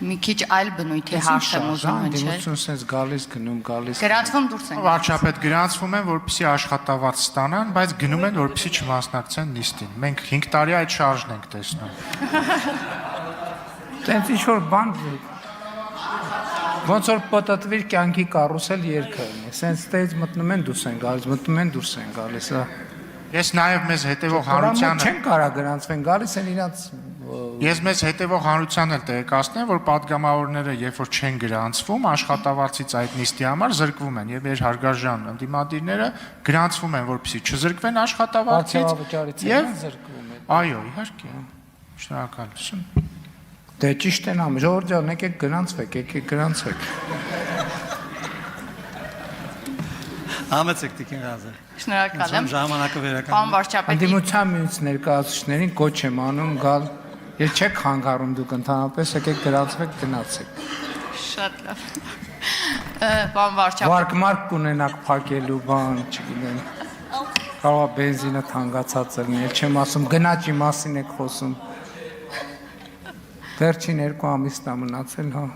Մի քիչ այլ բնույթի հարց եմ ուզում հնչել։ Դիմություն sense գալիս գալիս։ Գրանցվում դուրս են։ Վարչապետ գրանցվում են, որպեսզի աշխատավարձ ստանան, բայց գնում են, որպեսզի չմասնակցեն նիստին։ Մենք 5 տարի այդ շարժն ենք տեսնում։ Տենց ինչ-որ բան ոնց որ պատտվիր կյանքի կարուսել երկը ունի։ Սենց տեից մտնում են դուրս են գալիս։ Ես նաև մեզ հետևող հանրությանը չեն կարա գրանցվեն, գալիս են իրանց Ես մեզ հետևող հանրությանը տեղեկացնեմ, որ падգամավորները, երբ որ չեն գրանցվում, աշխատավարձից այդ նիստի համար զրկվում են եւ իր հարգարժան ընդդիմադիրները գրանցվում են, որպեսզի չզրկվեն աշխատավարձից եւ զրկվում են։ Այո, իհարկե։ Շնորհակալություն։ Դե ճիշտ են ամ, ժողովուրդ ջան, եկեք գրանցվեք։ Համեցեք Տիկին Ղազար։ Շնորհակալ եմ։ Ժամանակը վերականգնեք։ Պարոն վարչապետ։ Ընդդիմության միուս ներկայացուցիչներին կոչ եմ անում գալ, եւ չեք խանգարում դուք ընդհանրապես, եկեք գրանցվեք, գնացեք։ Շատ լավ։ Պարոն վարչապետ։ Վարկմարկ կունենաք փակելու բան, չգիտեմ։ Կարող է բենզինը թանկացած լինի, չեմ ասում, գնաճի մասին եք խոսում։ Վերջին 2 ամիսն է մնացել, հա։